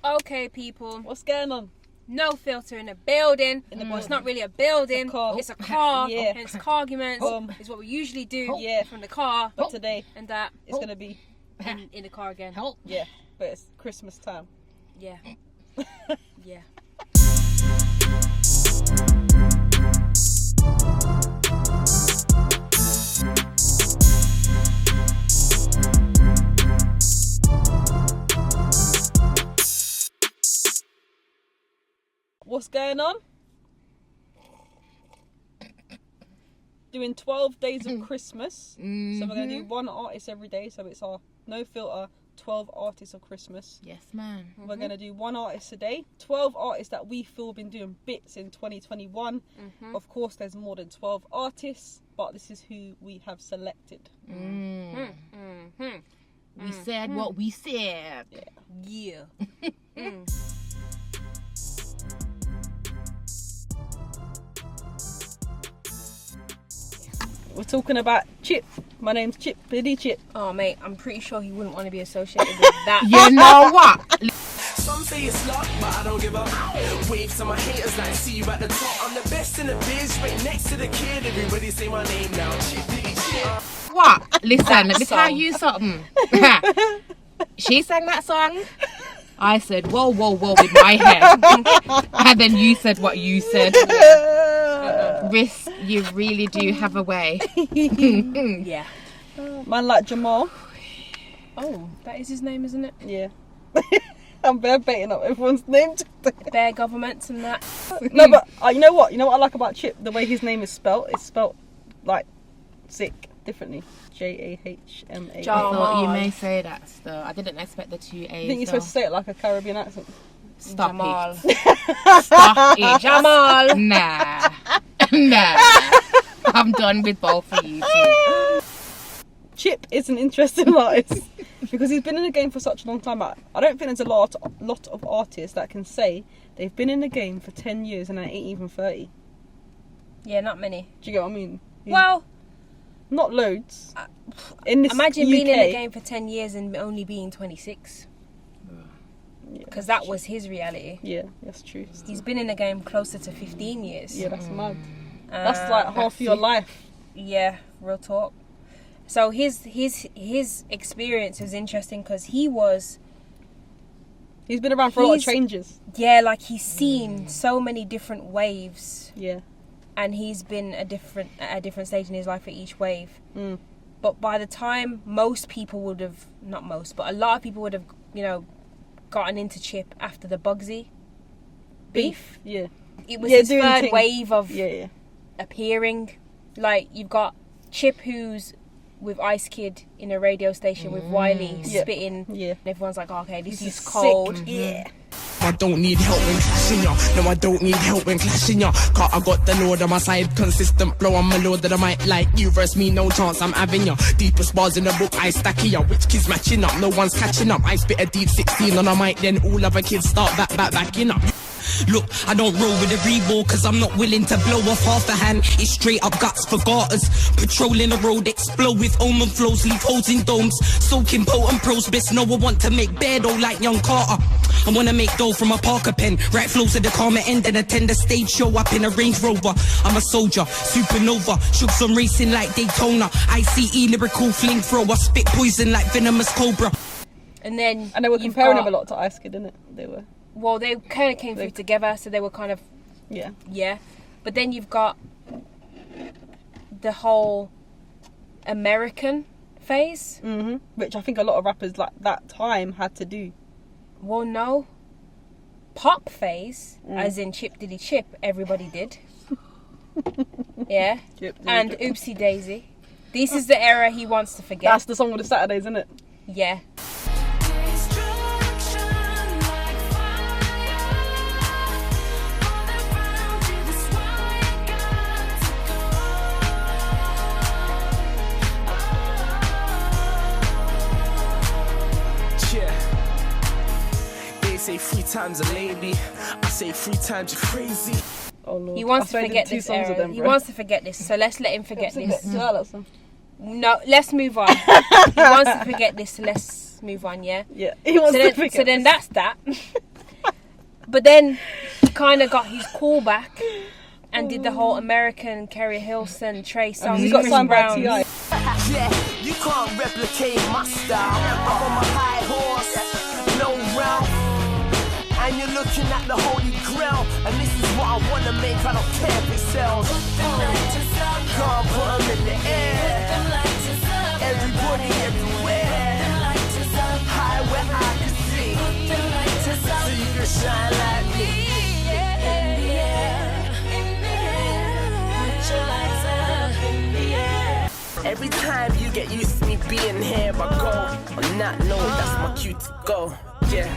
Okay, people. What's going on? No filter in the building. Well, it's not really a building. It's a car. Yeah. Hence, carguments is what we usually do. Yeah. From the car. But today, and that it's gonna be in the car again. Yeah, but it's Christmas time. Yeah. Yeah. What's going on? Doing 12 days of Christmas. Mm-hmm. So we're going to do one artist every day. So it's our no filter 12 artists of Christmas. Yes, man. Mm-hmm. We're going to do one artist a day. 12 artists that we feel have been doing bits in 2021. Mm-hmm. Of course, there's more than 12 artists, but this is who we have selected. We said what we said. Yeah. We're talking about Chip. My name's Chip, Diddy Chip. Oh, mate, I'm pretty sure he wouldn't want to be associated with that. You know what? Some say it's luck, but I don't give up. Wave to my haters like, see you at the top. I'm the best in the biz, right next to the kid. Everybody say my name now. Chip, Diddy, Chip. What? Listen, let me tell you something. She sang that song. I said, whoa, whoa, whoa, with my head. And then you said what you said. Risk, you really do have a way. Yeah. Man like Jamal. Oh, that is his name, isn't it? Yeah. I'm bare baiting up everyone's name. Bear governments and that. No, but you know what? You know what I like about Chip? The way his name is spelt. It's spelt like sick differently. Jahma. I thought you may say that still. I didn't expect the two A's. I think you're supposed to say it like a Caribbean accent. Stop Jamal. it. Stop it. Jamal. Nah. Nah. I'm done with both of you two. Chip is an interesting artist because he's been in the game for such a long time. I don't think there's a lot of artists that can say they've been in the game for 10 years and they ain't even 30. Yeah, not many. Do you get what I mean? Well, not loads. In this imagine UK, being in the game for 10 years and only being 26. Because that was his reality. Yeah, that's true. He's been in the game closer to 15 years. Yeah, that's mad. That's like half of your life. Yeah, real talk. So his experience was interesting because he's been around for a lot of changes. Yeah, like he's seen so many different waves. Yeah. And he's been at a different stage in his life at each wave. But by the time most people would have, not most, but a lot of people would have, gotten into Chip after the Bugzy beef. Yeah. It was his third thing. wave of Yeah. appearing. Like, you've got Chip who's with Ice Kid in a radio station with Wiley spitting. Yeah. And everyone's like, okay, this is cold. Sick. Yeah. I don't need help when clashing ya. No, I don't need help when clashing ya. Cause I got the Lord on my side. Consistent blow on my Lord that I might like. You versus me, no chance, I'm having ya. Deepest bars in the book, I stack ya. Which kids matching up? No one's catching up. I spit a deep 16 on a mic, then all other kids start backing up. Look, I don't roll with a reball cause I'm not willing to blow off half a hand. It's straight up guts for garters. Patrolling the road, explode with omen flows, leave holes in domes. Soaking potent pros, best know I want to make bear dough like young Carter. I wanna make dough from a Parker pen. Right flows at the Karma end and attend a stage show up in a Range Rover. I'm a soldier, supernova, shooks on racing like Daytona. ICE lyrical flamethrower, spit poison like venomous cobra. And then And they were comparing him a lot to Ice Kid, didn't it? They were. Well, they kind of came through together, so they were kind of... Yeah. But then you've got the whole American phase. Which I think a lot of rappers like that time had to do. Well, no. Pop phase, as in Chip Diddy Chip, everybody did. Yeah. Chip, And Oopsy Daisy. This is the era he wants to forget. That's the song of the Saturdays, isn't it? Yeah. Say 3 times a lady, I say 3 times you're crazy. Oh Lord. He wants to forget this era. He wants to forget this, so let's let him forget this. No, let's move on. He wants to forget this, so let's move on, yeah? Yeah, he wants to forget So then that's that. But then he kind of got his call back and did the whole American Keri, Hilson, Trey song. He got signed by T.I. Yeah, you can't replicate my style. I'm on my high horse, no round. And you're looking at the holy grail. And this is what I wanna make, I don't care if it sells. Can't put them in the air. Everybody everywhere. High where I can see. So you can shine like me. Every time you get used to me being here, I go on that note, that's my cue to go. Yeah.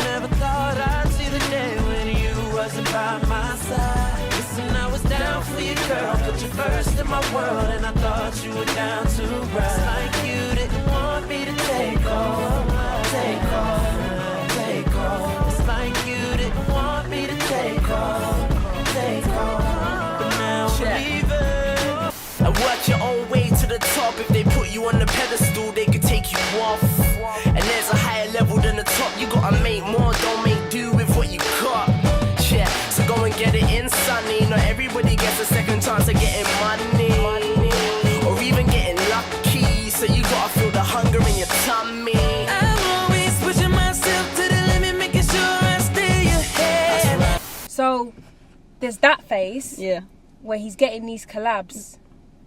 Never thought I'd see the day when you wasn't by my side. Listen, I was down for you, girl. Put you first in my world, and I thought you were down to ride. It's like you didn't want me to take off. It's like you didn't want me to take off. But now I'm leaving. And work your own way to the top. If they put you on the pedestal, they could take you off. And there's a higher level than the top. You gotta make more, don't make do with what you got. Yeah, so go and get it in, sonny. Not everybody gets a second chance of getting money or even getting lucky. So you gotta feel the hunger in your tummy. I'm always pushing myself to the limit, making sure I stay ahead. Right. So there's that phase Yeah. where he's getting these collabs.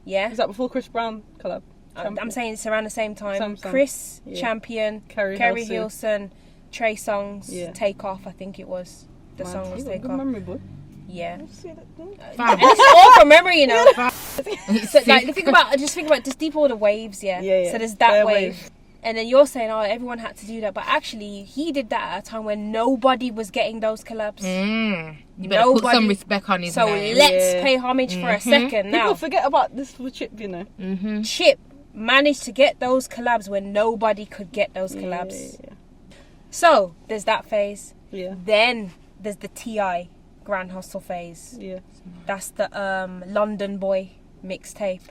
Yeah. Is that before Chris Brown collab? I'm saying it's around the same time. Same. Chris, Yeah. Champion, Keri Hilson, Trey songs, Yeah. Take Off, I think it was. The song was You got a Take good Off. memory, boy. Yeah. See that thing? And it's all from memory, you know. So, like, think about just deep all the waves, yeah. Yeah. So there's that Fair wave. And then you're saying, oh, everyone had to do that. But actually, he did that at a time when nobody was getting those collabs. You better put some respect on his So name. let's Yeah. pay homage for a second now. People forget about this for Chip, you know. Chip managed to get those collabs when nobody could get those collabs. So there's that phase. Yeah. Then there's the T.I. Grand Hustle phase. Yeah. That's the London Boy mixtape.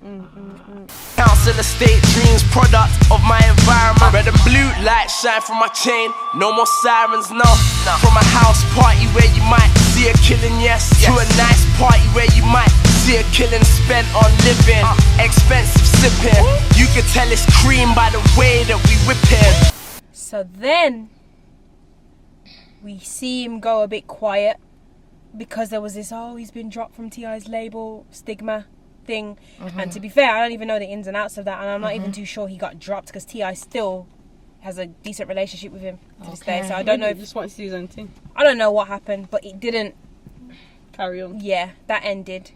Council estate dreams, product of my environment. Red and blue lights shine from my chain. No more sirens, no. From a house party where you might see a killing, yes. To a nice party where you might see a killing spent on living. Expensive sipping. You can tell it's cream by the way that we whip it. So then we see him go a bit quiet because there was this, oh, he's been dropped from T.I.'s label stigma thing. And to be fair, I don't even know the ins and outs of that, and I'm not even too sure he got dropped because T.I. still has a decent relationship with him to this day. So I don't know He if, just wanted to do his own thing. I don't know what happened, but it didn't. Carry on. Yeah, that ended.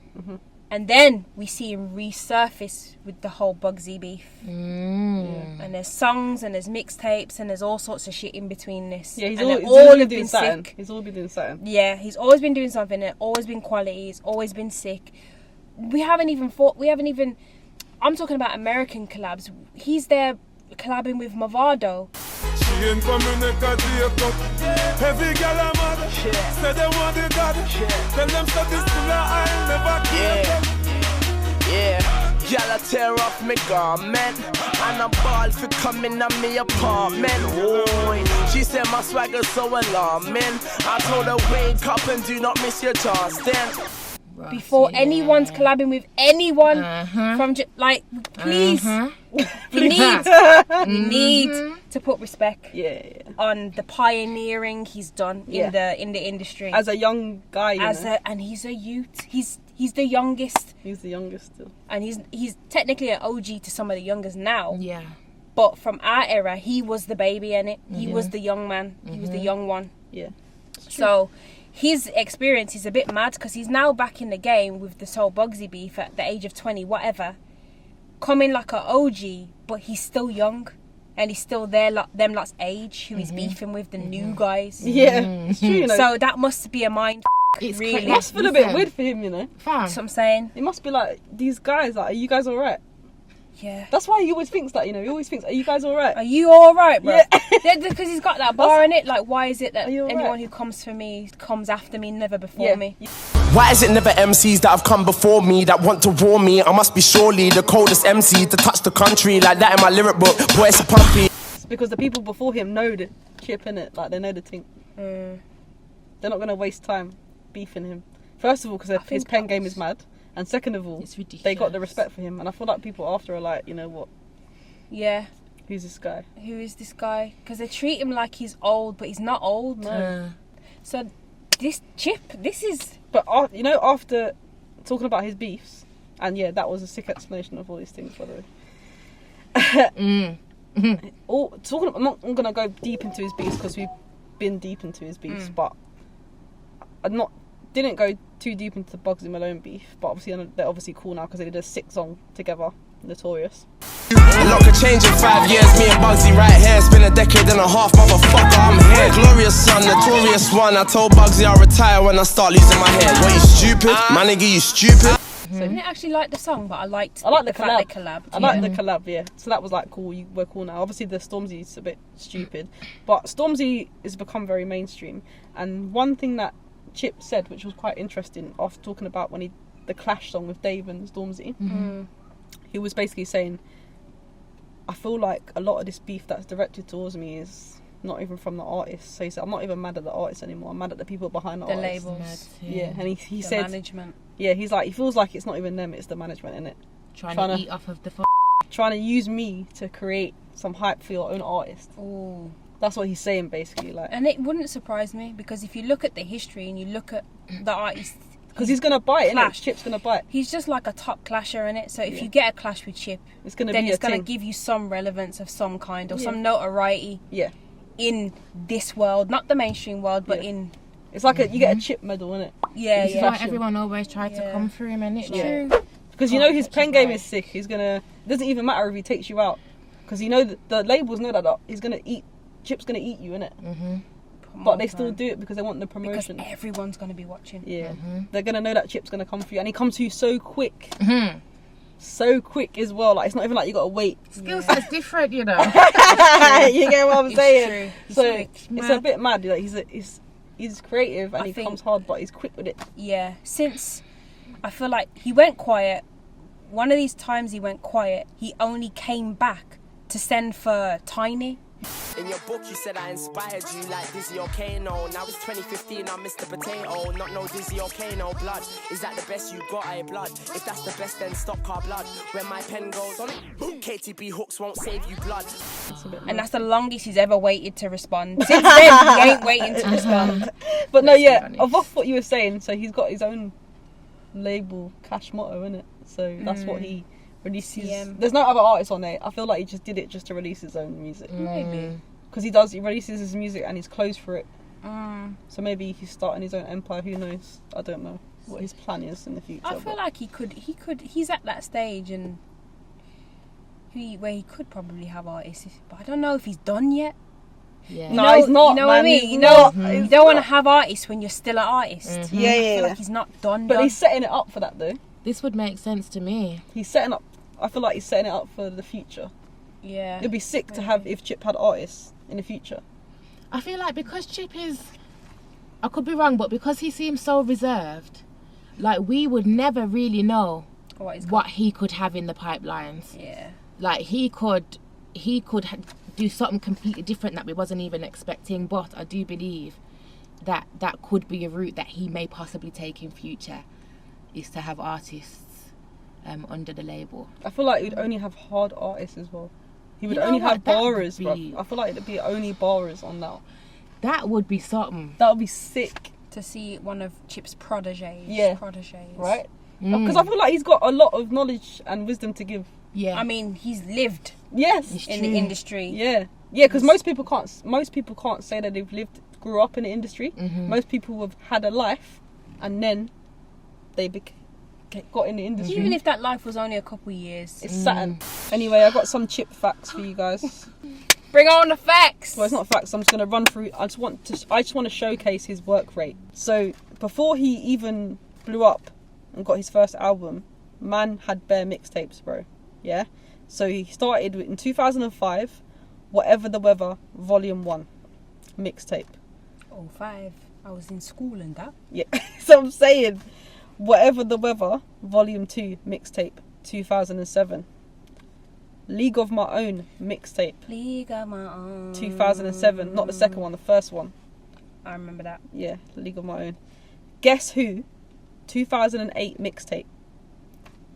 And then we see him resurface with the whole Bugzy beef. And there's songs and there's mixtapes and there's all sorts of shit in between this. Yeah, he's and always, they all been have doing been something. sick. He's always been doing something. Yeah, he's always been doing something. It's always been quality. It's always been sick. We haven't even. I'm talking about American collabs. He's there collabing with Mavado. Heavy gal a mad. Say they want the god. Tell them that this full of I'll never kill. Yeah, y'all a tear off me garment and a ball for coming at me apartment. Boy, she said my swagger's so alarming. I told her wake up and do not miss your chance then. Before anyone's collabing with anyone from please, we need to put respect on the pioneering he's done in the industry As a young guy, and he's a youth. He's the youngest. He's the youngest still. And he's technically an OG to some of the youngest now. Yeah. But from our era, he was the baby in it. He was the young man. He was the young one. Yeah. So his experience is a bit mad because he's now back in the game with this whole Bugzy beef at the age of 20, whatever. Coming like an OG, but he's still young. And he's still them lot's age who he's beefing with, the new guys. Yeah, it's true, you know. So that must be a mind It's really. It must feel a bit weird for him, you know. That's what I'm saying. It must be like, these guys, like, are you guys alright? Yeah. That's why he always thinks that, you know. He always thinks, are you guys alright? Are you alright, bro? Yeah. Because he's got that bar in it. Like, why is it that Are you alright? anyone who comes for me comes after me, never before me? Why is it never MCs that have come before me that want to war me? I must be surely the coldest MC to touch the country like that in my lyric book. Boy, it's a pumpy. It's because the people before him know the chip in it, like they know the thing. They're not going to waste time beefing him. First of all, because his pen game is mad. And second of all, It's ridiculous. they got the respect for him. And I feel like people after are like, you know what? Yeah. Who's this guy? Who is this guy? Because they treat him like he's old, but he's not old. No. So this Chip, this is... But, you know, after talking about his beefs, and yeah, that was a sick explanation of all these things, by the way. I'm not going to go deep into his beefs because we've been deep into his beefs, but didn't go too deep into the Bugzy Malone beef, but obviously they're obviously cool now because they did a sick song together, Notorious. A lot could change in 5 years, me and Bugzy right here. It's been a decade and a half, motherfucker, I'm here. Glorious son, notorious one. I told Bugzy I'll retire when I start losing my head. What, you stupid? My nigga, you stupid? So I didn't actually like the song, but I liked the fact they collab. collabed. I like the collab, yeah. So that was like cool. We're cool now. Obviously, the Stormzy's a bit stupid, but Stormzy has become very mainstream. And one thing that Chip said, which was quite interesting, after talking about when the Clash song with Dave and Stormzy, he was basically saying, I feel like a lot of this beef that's directed towards me is not even from the artist. So he said, I'm not even mad at the artist anymore. I'm mad at the people behind the artist. Labels. Yeah, and he The said, management. yeah, he's like, he feels like it's not even them, it's the management, innit? Trying to eat off of the Trying to use me to create some hype for your own artist. Ooh. That's what he's saying, basically. Like, And it wouldn't surprise me, because if you look at the history and you look at the artist, because he's gonna buy it, innit? Clash. Chip's gonna buy it. he's just like a top clasher in it. So if you get a clash with Chip, It's gonna then be it's a going to thing. give you some relevance of some kind, or Yeah. some notoriety Yeah, in this world, not the mainstream world, but Yeah. in it's like you get a Chip medal, innit? yeah, It's yeah. like- Why everyone always tried to come through him, and it's Yeah. true. Because you know his catch pen his game eye. is sick. He's gonna. It doesn't even matter if he takes you out, because you know the labels know that he's gonna eat. Chip's gonna eat you, innit? But they still do it because they want the because promotion. everyone's going to be watching. Yeah, they're gonna know that Chip's gonna come for you, and he comes to you so quick, so quick as well. Like it's not even like you gotta wait. Skill set's different, you know. You get what I'm It's saying? true. So quick. it's a bit mad. Like he's creative and I he think- comes hard, but he's quick with it. Yeah, since I feel like he went quiet, one of these times he went quiet, he only came back to send for Tiny. In your book, you said I inspired you like Dizzy or Kano. Now it's 2015, I'm Mr. Potato. Not no Dizzy or Kano. Blood, is that the best you got? I blood. If that's the best, then stop car blood. When my pen goes on it, KTB hooks won't save you blood. And that's the longest he's ever waited to respond. Since then, he ain't waiting to respond. But no, yeah, funny. off what you were saying, so he's got his own label, Cash Motto, innit? So that's what he releases. CM. There's no other artists on there. I feel like he just did it just to release his own music. Maybe. Because he releases his music and he's closed for it. So maybe he's starting his own empire, who knows? I don't know what his plan is in the future. I feel like he's at that stage and where he could probably have artists, but I don't know if he's done yet. Yeah. No, he's not, You know man, what I mean? he's You know, not. you don't want to have artists when you're still an artist. Yeah, I yeah, feel yeah. like he's not done. But he's setting it up for that though. This would make sense to me. He's setting up. I feel like he's setting it up for the future. Yeah. It'd be sick to have if Chip had artists in the future. I feel like because Chip is, I could be wrong, but because he seems so reserved, like we would never really know what he could have in the pipelines. Yeah. Like he could do something completely different that we wasn't even expecting. But I do believe that could be a route that he may possibly take in future, is to have artists under the label. I feel like he'd only have hard artists as well. He would You know only what? have That would borrowers, bro. be- I feel like it'd be only borrowers on that. That would be something. That would be sick, To see one of Chip's proteges. Yeah. Proteges. right? Because I feel like he's got a lot of knowledge and wisdom to give. Yeah. I mean, he's lived Yes. It's in true. the industry. Yeah. Yeah, because most people can't say that they've grew up in the industry. Most people have had a life and then they got in the industry. Even if that life was only a couple of years. It's Saturn. Anyway, I got some Chip facts for you guys. Bring on the facts. Well, it's not facts. I'm just going to run through. I just want to showcase his work rate. So before he even blew up and got his first album, man had bare mixtapes, bro. Yeah. So he started in 2005, Whatever the Weather, Volume 1, mixtape. 05. I was in school and that. Yeah. So I'm saying, Whatever the Weather, Volume 2, mixtape, 2007. League of My Own, mixtape, League of My Own. 2007. Not the second one, the first one. I remember that. Yeah, League of My Own. Guess Who, 2008 mixtape.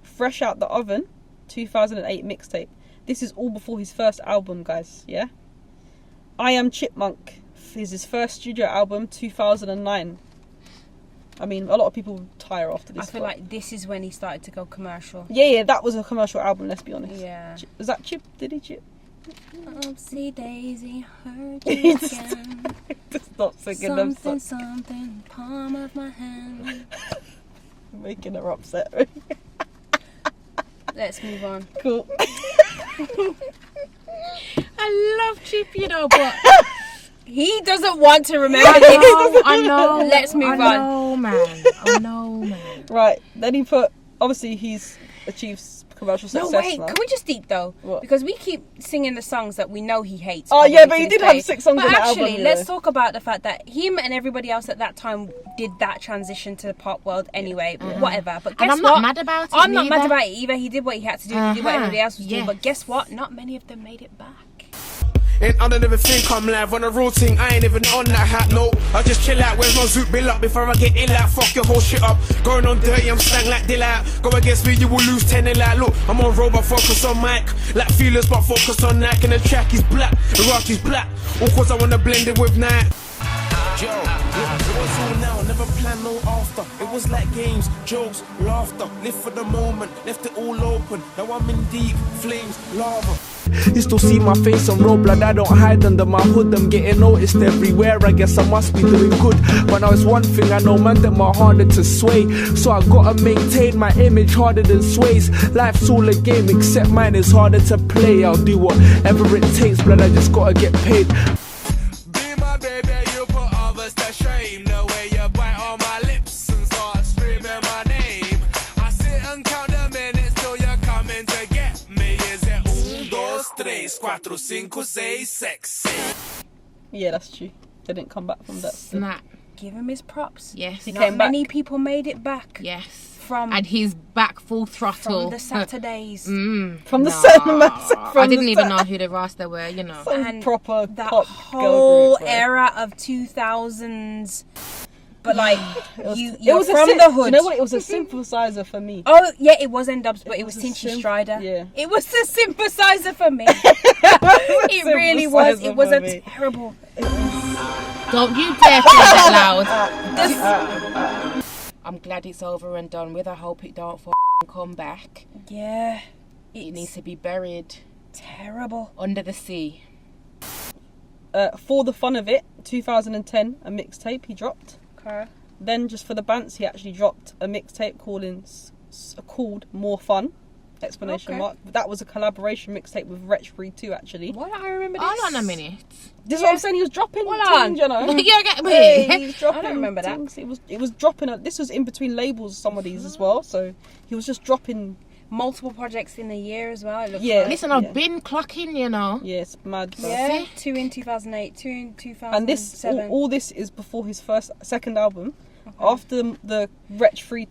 Fresh Out the Oven, 2008 mixtape. This is all before his first album, guys, yeah? I Am Chipmunk is his first studio album, 2009. I mean, a lot of people tire after this. I feel like this is when he started to go commercial. Yeah, that was a commercial album, let's be honest. Yeah. Was that Chip? Did he Chip? Oopsie daisy, heard you again. Stop singing them Something, songs. something, palm of my hand. Making her upset. Let's move on. Cool. I love Chip, you know, but He doesn't want to remember I know. Let's move on. I know, man. Right, then he put, obviously he's achieved commercial No, success wait, now. can we just deep though? What? Because we keep singing the songs that we know he hates. Oh, probably yeah, to but he this did day. have 6 songs but on the actually, album, let's yeah. talk about the fact that him and everybody else at that time did that transition to the pop world anyway, whatever. But guess And I'm what? not mad about it. I'm not mad neither. about it either. He did what he had to do. He did what everybody else was doing. Yes. But guess what? Not many of them made it back. And I don't even think I'm live on a real thing. I ain't even on that hat, no. I just chill out, where's my zoot bill up before I get ill out. Fuck your whole shit up. Going on dirty, I'm slang like Dilla. Go against me, you will lose 10 in like. Look, I'm on road, but focus on mic. Like feelers, but focus on Nike. And the track is black, the rock is black. All cause I wanna blend it with night. Yo, it was all now, never plan no after. It was like games, jokes, laughter. Live for the moment, left it all open. Now I'm in deep flames, lava. You still see my face on road, blood, I don't hide under my hood. I'm getting noticed everywhere, I guess I must be doing good. When I was one thing, I know man them are harder to sway. So I gotta maintain my image harder than sways. Life's all a game, except mine is harder to play. I'll do whatever it takes, blood, I just gotta get paid. Be my baby, you put others to shame. The way you bite on my lips and start screaming my name. I sit and count the minutes till you're coming to get me. Is it 1, 2, 3, 4, 5, 6, 7? Yeah, that's true. They didn't come back from that. Snap. Give him his props. Yes. He Not came back. many people made it back. Yes. From And he's back full throttle. from the Saturdays. From the cinema. I didn't even know who the Rasta were, you know. And proper that pop whole girl group, bro. era of 2000s. But like, It you're was from a the hood. You know what? It was a synthesizer for me. Oh yeah, it was N-Dubs, but it was was a Tinchy synth- Strider. yeah. It was the synthesizer for me. It really was. synthesizer It was for a me. terrible. Don't you dare play that loud. I'm glad it's over and done with. I hope it don't come back. Yeah, It needs to be buried terrible. under the sea. For the Fun of It, 2010, a mixtape he dropped. Okay. Then, just for the bants, he actually dropped a mixtape called More Fun! Exclamation Okay. mark. That was a collaboration mixtape with Wretch 2 actually. What I remember this. Hold on a minute. This is what I'm saying. He was dropping Hold on. things, you know. You get me? Hey, he was dropping I don't remember that. things. It was dropping. This was in between labels, some of these as well. So he was just dropping. Multiple projects in a year as well. It looks Yeah. like. Listen, I've been clocking, you know. Yeah, it's mad. Bro. Yeah, See? 2 in 2008, 2 in 2007. And this, all this is before his second album. After the Wretch 2,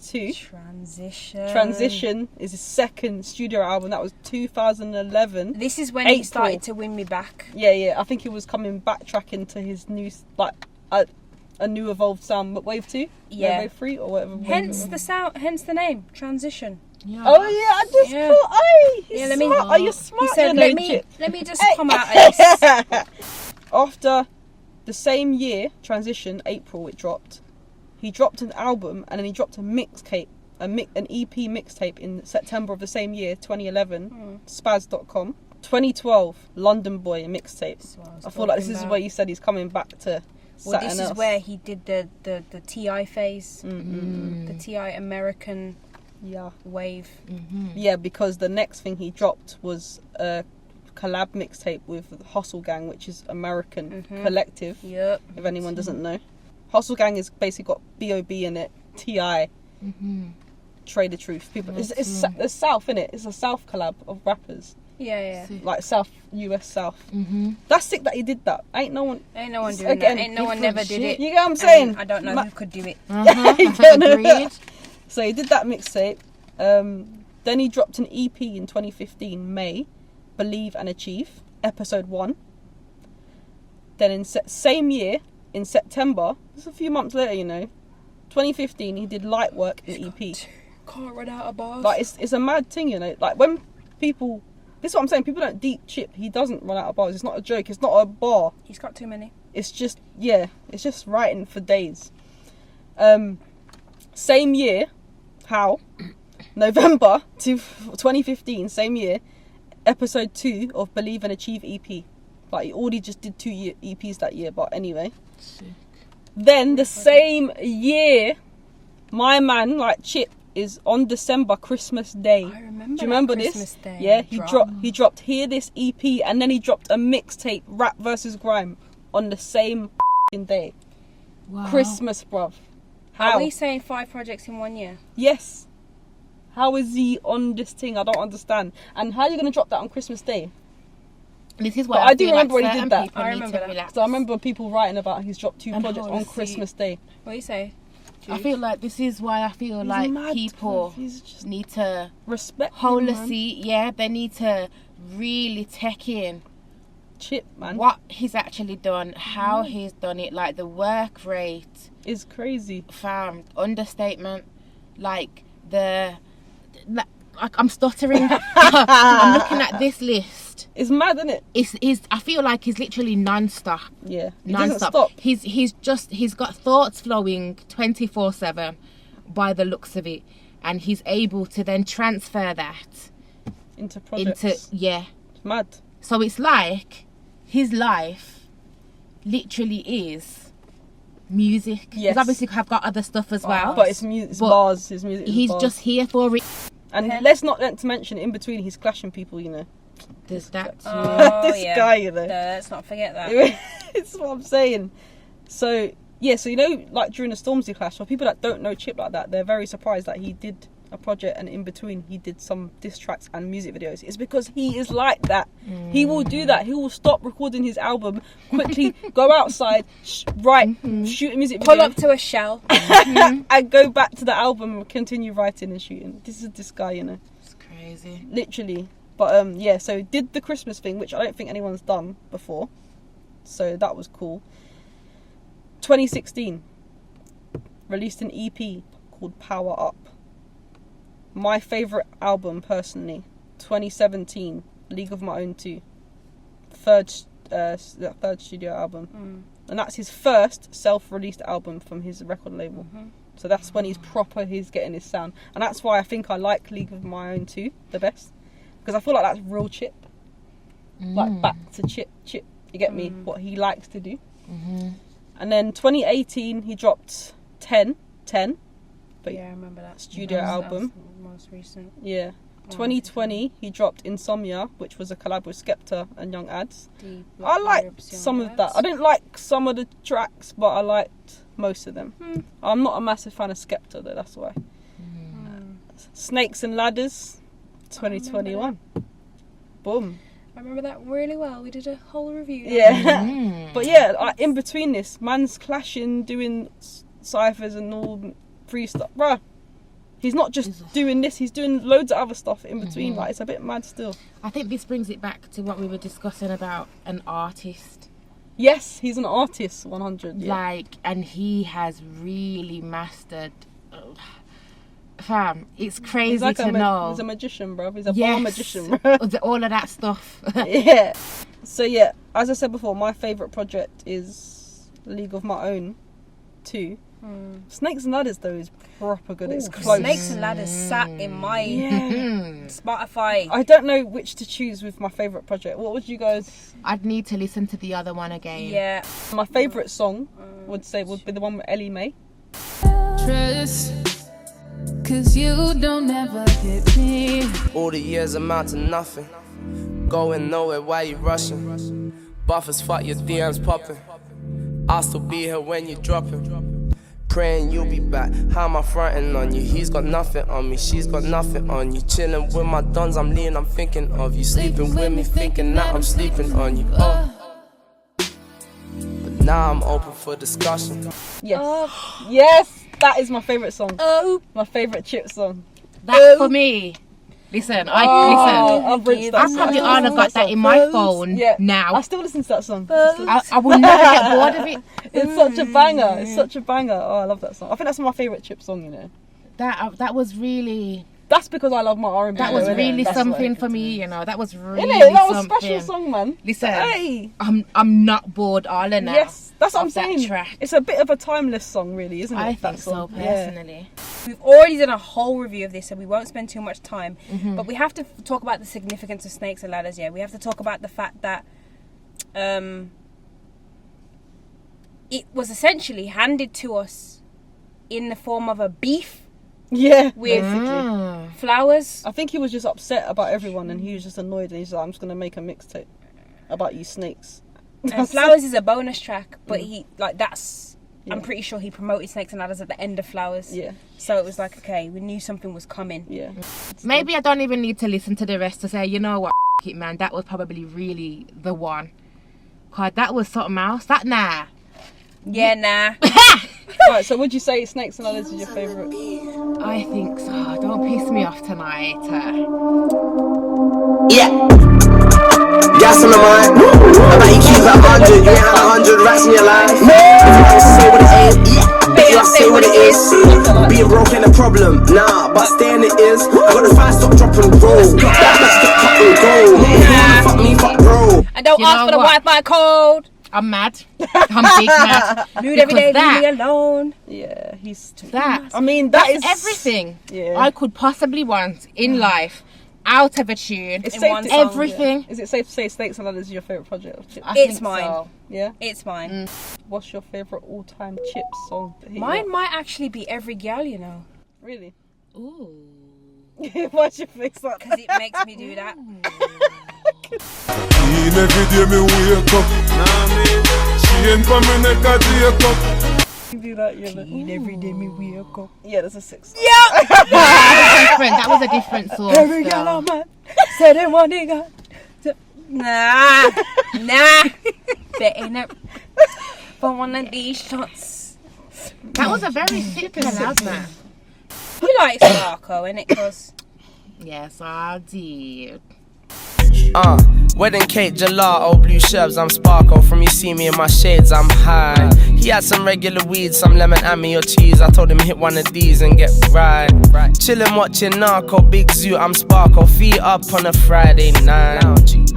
Transition is his second studio album. That was 2011. This is when he April. started to win me back. Yeah. I think he was coming backtracking to his new, like, a new evolved sound, but Wave 2? Yeah. Wave 3 or whatever. Hence the sound. Hence the name. Transition. Yeah. Oh yeah, I just Yeah. thought, hey, he's Yeah, let me- smart. Are you smart? He said, you know, let me just Hey. come out of this. After the same year, Transition, April, it dropped. He dropped an album and then he dropped a mixtape, an EP mixtape in September of the same year, 2011, spaz.com. 2012, London Boy, a mixtape. I feel like this is where he said he's coming back to Well, something this else. is where he did the TI phase, the TI American Yeah. wave. Yeah, because the next thing he dropped was a collab mixtape with Hustle Gang, which is American collective. Yep. If anyone doesn't know, Hustle Gang is basically got B.O.B. in it, T.I., Trey the Truth. People, it's South in it. It's a South collab of rappers, Yeah. like South, US South. That's sick that he did that. Ain't no one Ain't no one doing again, that. Ain't no one different never did shit. it. You get what I'm saying? And I don't know who could do it. Agreed. So he did that mixtape. Then he dropped an EP in 2015, May, Believe and Achieve, episode 1. Then in same year, in September, this is a few months later, 2015, he did Light Work and EP. Can't run out of bars. Like, it's a mad thing, Like, when people... This is what I'm saying. People don't deep Chip. He doesn't run out of bars. It's not a joke. It's not a bar. He's got too many. It's just, it's just writing for days. Same year, November 2015, same year, episode 2 of Believe and Achieve EP. Like, he already just did 2 EPs that year, but anyway. Sick. Then the same year, my man, like Chip, is on December Christmas Day. I remember. Do you remember Christmas this? Day Yeah, he dropped Hear This EP, and then he dropped a mixtape, Rap vs Grime, on the same day. Wow. Christmas, bruv. Are we saying 5 projects in 1 year? Yes. How is he on this thing? I don't understand. And how are you going to drop that on Christmas Day? This is why But I do feel remember like when he did that. people I need remember to that. relax. So I remember people writing about he's dropped 2 And projects on policy. Christmas Day. What do you say? I feel like this is why I feel He's like mad, people bruv. He's just need to respect hold him, a man. seat. Yeah, they need to really take in Chip, man. what he's actually done, how he's done it, like the work rate, Is crazy. fam, understatement, like I'm stuttering. I'm looking at this list. It's mad, isn't it? It's I feel like he's literally non-stop. Yeah. He doesn't Non-stop. stop. He's got thoughts flowing 24/7 by the looks of it, and he's able to then transfer that Into projects. into It's mad. So it's like his life literally is music. Yes. He's obviously have got other stuff as well. But it's music. It's But bars. His music is he's bars. just here for it. And let's not to mention, in between, he's clashing people, There's that too. Oh, This yeah. guy, Let's not forget that. It's what I'm saying. So, like during the Stormzy clash, for people that don't know Chip like that, they're very surprised that he did a project and in between he did some diss tracks and music videos. It's because he is like that. He will do that. He will stop recording his album, quickly go outside, write, shoot a music video. Pull up to a shell. and go back to the album and continue writing and shooting. This is this guy, It's crazy. literally. But so did the Christmas thing, which I don't think anyone's done before, so that was cool. 2016 released an EP called Power Up. My favourite album personally. 2017 League of My Own 2, third studio album, and that's his first self-released album from his record label. So that's when he's getting his sound, and that's why I think I like League of My Own 2 the best, because I feel like that's real Chip, like back to Chip. You get me? What he likes to do. And then 2018 he dropped 10. But Yeah, I remember that. studio album. That was the most recent. Yeah. 2020 he dropped Insomnia, which was a collab with Skepta and Young Ads. I liked some of that. I didn't like some of the tracks, but I liked most of them. I'm not a massive fan of Skepta though, that's why. Snakes and Ladders 2021. Boom. I remember that really well. We did a whole review. Yeah. But in between this, man's clashing, doing cyphers and all freestyle. Bruh, he's not just doing this, he's doing loads of other stuff in between. Like, it's a bit mad still. I think this brings it back to what we were discussing about an artist. Yes, he's an artist, 100. Yeah. Like, and he has really mastered. Fam, it's crazy He's like to know. He's a magician, bro. He's a bar magician, bro. All of that stuff. Yeah. So as I said before, my favourite project is League of My Own 2. Snakes and Ladders though is proper good. It's close. Snakes and Ladders sat in my Spotify. I don't know which to choose with my favourite project. What would you guys? I'd need to listen to the other one again. Yeah. My favourite song would be the one with Ellie Mae. Trust, 'cause you don't ever hit me. All the years amount to nothing. Going nowhere, why you rushing? Buffers, fuck your DMs popping. I'll still be here when you dropping. Praying you'll be back. How am I fronting on you? He's got nothing on me, she's got nothing on you. Chilling with my dons, I'm leaning, I'm thinking of you. Sleeping with me, thinking that I'm sleeping on you. But now I'm open for discussion. Yes. Yes, that is my favourite song. My favourite Chip song. That for me Listen, I've probably got that in my phone now. I still listen to that song. I will never get bored of it. It's such a banger. It's such a banger. Oh, I love that song. I think that's my favourite Chip song, you know. That was really... That's because I love my R&B. That was really something for me, you know. That was really that was something. a special song, man. Listen, I'm not bored, Arla, now. Yes, that's what I'm saying. Track. It's a bit of a timeless song, really, isn't it? I think so, personally. Yeah. We've already done a whole review of this, so we won't spend too much time. But we have to talk about the significance of Snakes and Ladders. Yeah, we have to talk about the fact that it was essentially handed to us in the form of a beef. Yeah, with flowers. I think he was just upset about everyone, and he was just annoyed, and he's like, "I'm just gonna make a mixtape about you snakes." And Flowers is a bonus track, but I'm pretty sure he promoted Snakes and Ladders at the end of Flowers. Yeah. So it was like, okay, we knew something was coming. Yeah. Maybe I don't even need to listen to the rest to say, you know what, it, man, that was probably really the one. God, that was something else. That nah. Yeah, nah. Right, so would you say Snakes and Ladders is your favourite? I think so. Don't piss me off tonight. Yeah. Gas on the mind. I bet you keep it 100. You ain't had 100 rats in your life. If you don't say what it ain't, bet you say what it is. Being broke ain't a problem, nah, but staying it is. I got the fire, stop, drop and roll. That match the cut and go. Fuck me, fuck bro. And don't ask for the Wi-Fi code. I'm mad. I'm big mad. Nude every day, leave me alone. Yeah, he's that. I mean, that's everything I could possibly want in life. Out of a tune. It's in everything. Is it safe to say Snakes and Ladders is your favourite project of Chip? It's mine. So. Yeah? It's mine. What's your favourite all-time Chip song? Mine might actually be Every Gyal, you know. Really? Ooh. Why'd you fix that? Because it makes me do that. Every day me wake up, chain for me neck a take up. You do that, yeah. Every day me wake up. Yeah, there's a 6. Yeah. That was a different song. Every girl on man said they want nigga. Nah. There ain't no. For one of these shots. That was a very sick collab, man. You like Sparko, innit? Cause yes, I did. Wedding cake, gelato, blue sherbs, I'm Sparko. From you see me in my shades, I'm high. He had some regular weed, some lemon and me or cheese. I told him hit one of these and get right. Chillin' watching Narco, Big Zoo, I'm Sparko. Feet up on a Friday night.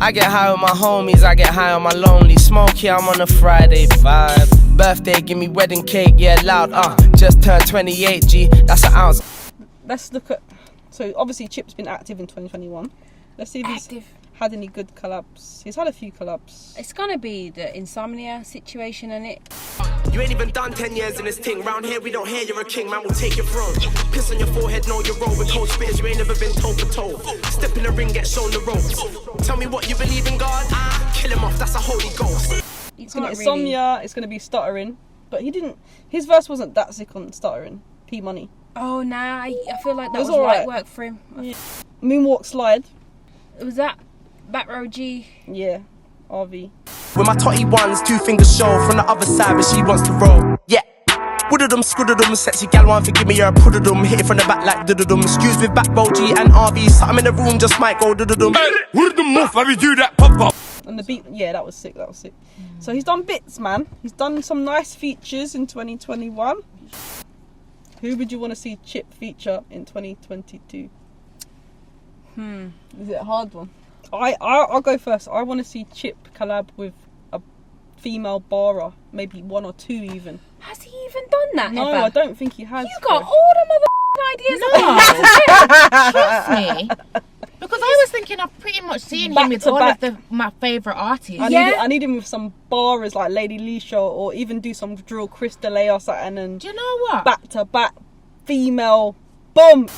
I get high with my homies, I get high on my lonely. Smoky, I'm on a Friday vibe. Birthday, give me wedding cake, yeah loud. Just turned 28, G, that's an ounce. Let's look at. So obviously Chip's been active in 2021. Let's see if he's had any good collabs. He's had a few collabs. it's gonna be the Insomnia situation, innit? You ain't even done 10 years in this thing. Round here we don't hear you're a king, man, we'll take your throne. Piss on your forehead, know you're roll with cold spears. You ain't never been toe for toe. Step in the ring, get shown the ropes. Tell me what you believe in, God. Kill him off, that's a holy ghost. It's gonna be Insomnia, it's gonna be Stuttering. But his verse wasn't that sick on Stuttering. P Money. Oh nah, I feel like that was alright. light work for him. Yeah. Moonwalk Slide. Was that Back Row G? Yeah, RV. With my totty ones, 2 fingers show from the other side, but she wants to roll. Yeah. Woodadum, scoodadum, sexy gal want forgive me, you're a puddadum. Hit it from the back like dudadum. Excuse with back row G and RV. Something in the room just might go dudadum. Woodadum, muff, let me do that pop up. And the beat, yeah, that was sick. So he's done bits, man. He's done some nice features in 2021. Who would you want to see Chip feature in 2022? Is it a hard one? I'll go first. I want to see Chip collab with a female barer, maybe 1 or 2 even. Has he even done that? No, ever? I don't think he has. You got all the ideas. Trust me. Because I was thinking of pretty much seeing him with all of my favourite artists. I need him with some barers like Lady Leisha, or even do some drill Chris Delay or something. And do you know what? Back to back female bomb.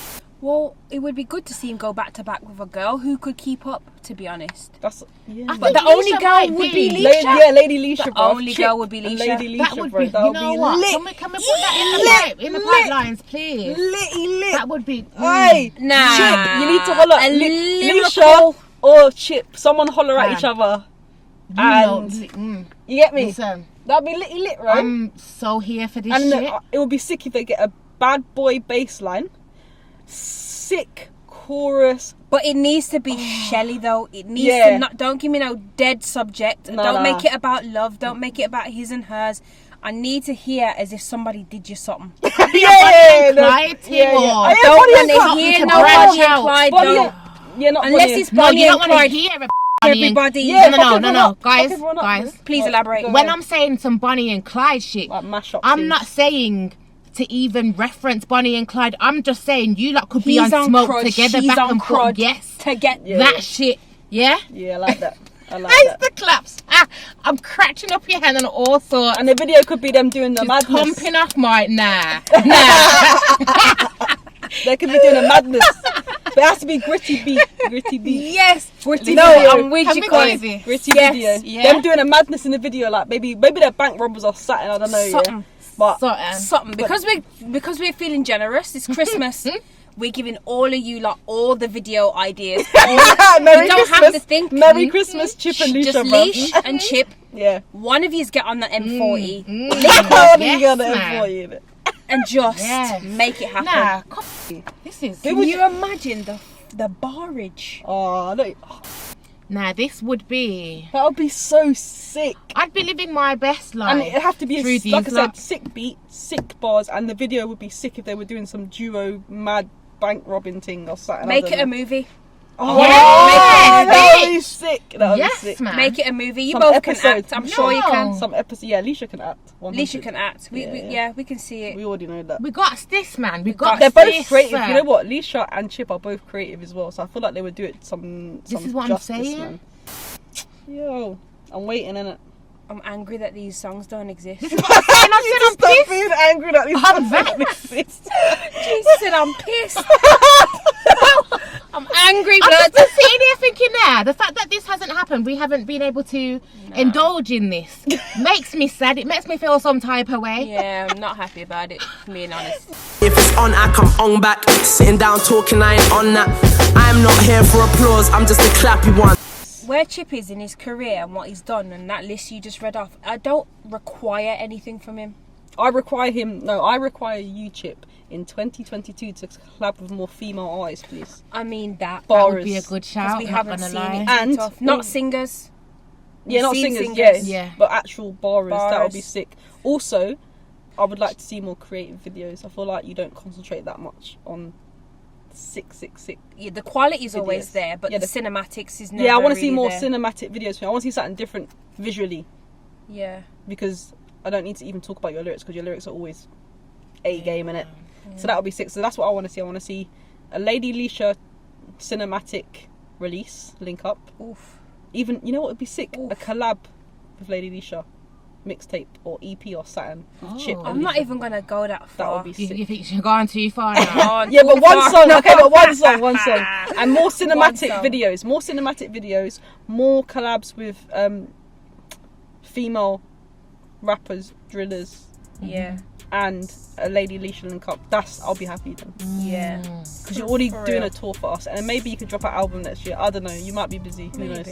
Well, it would be good to see him go back to back with a girl who could keep up, to be honest. That's but the only girl would be Leisha. Lady Leisha. The only girl would be Leisha. Lady Leisha, that would bro. be, you know what? Can we put that in the pipelines, please? Lit. That would be. Hey, nah. Chip, you need to holler at Leisha or Chip. Someone holler at each other. You get me? Listen, that'd be lit, right? I'm so here for this shit. It would be sick if they get a bad boy bass line. Sick, chorus. But it needs to be Shelly though. It needs to not. Don't give me no dead subject. Don't make it about love. Don't make it about his and hers. I need to hear as if somebody did you something. I don't want to hear no Bonnie and Clyde. Unless it's Bonnie and Clyde. Everybody. No. Guys, please elaborate. When I'm saying some Bonnie and Clyde shit, I'm not saying to even reference Bonnie and Clyde. I'm just saying you lot could be on smoke together, back and forth. Yes, to get that shit. Yeah, I like that. I like that. The claps. I'm scratching up your hand and all sorts. And the video could be them doing the madness. Pumping off my nah. They could be doing a madness. But it has to be gritty beat. Yes. Gritty no, video. I'm with you, Gritty video. Yeah. Them doing a madness in the video, like maybe they're bank robbers or something. I don't know. Something. But something. Because we're feeling generous. It's Christmas. We're giving all of you like all the video ideas. You don't have to think. Merry Christmas, Chip and Leisha. Just Leash and Chip. Yeah. One of you's get on the M40. M40. And just make it happen. This is. Can you imagine the barrage? Oh no. Nah, this would be. That would be so sick. I'd be living my best life. And it'd have to be like I said, sick beat, sick bars, and the video would be sick if they were doing some duo mad bank robbing thing or something. Make it a movie. Oh, that would be sick. That would be sick. Man. Make it a movie. You both can act. I'm sure you can. Some episodes. Yeah, Leisha can act. 100. Leisha can act. We can see it. We already know that. We got this, man. They're both creative. You know what? Leisha and Chip are both creative as well. So I feel like they would do it some. This is what justice, I'm saying. Man. Yo, I'm waiting, innit? I'm angry that these songs don't exist. I'm being angry that these songs don't exist. Jesus said I'm pissed. I'm angry, I'm blood. just sitting here thinking now, the fact that this hasn't happened, we haven't been able to indulge in this, makes me sad. It makes me feel some type of way. Yeah, I'm not happy about it, being honest. If it's on, I come on back. Sitting down talking, I ain't on that. I'm not here for applause, I'm just a clappy one. Where Chip is in his career and what he's done and that list you just read off, I don't require anything from him. I require you, Chip, in 2022 to collab with more female artists, please. I mean, that would be a good shout. We haven't seen it. And not singers. Yeah, not singers. Yeah. But actual barrers. That would be sick. Also, I would like to see more creative videos. I feel like you don't concentrate that much on sick. Yeah, the quality is always there, but the cinematics is never. Yeah, I want to see really more there. cinematic videos. I want to see something different visually. Yeah. Because I don't need to even talk about your lyrics because your lyrics are always A game in it. Yeah. So that would be sick. So that's what I want to see. I want to see a Lady Leisha cinematic release link up. Oof. Even, you know what would be sick? Oof. A collab with Lady Leisha. Mixtape or EP or something with Chip. I'm not even gonna go that far. That would be sick. You think you're going too far now? Yeah, but one song. Okay, but one song, and more cinematic videos. More cinematic videos. More collabs with female rappers, drillers. Yeah. And a Lady Leisha link up. I'll be happy then. Yeah. Because you're already doing a tour for us, and maybe you could drop an album next year. I don't know. You might be busy. Who knows?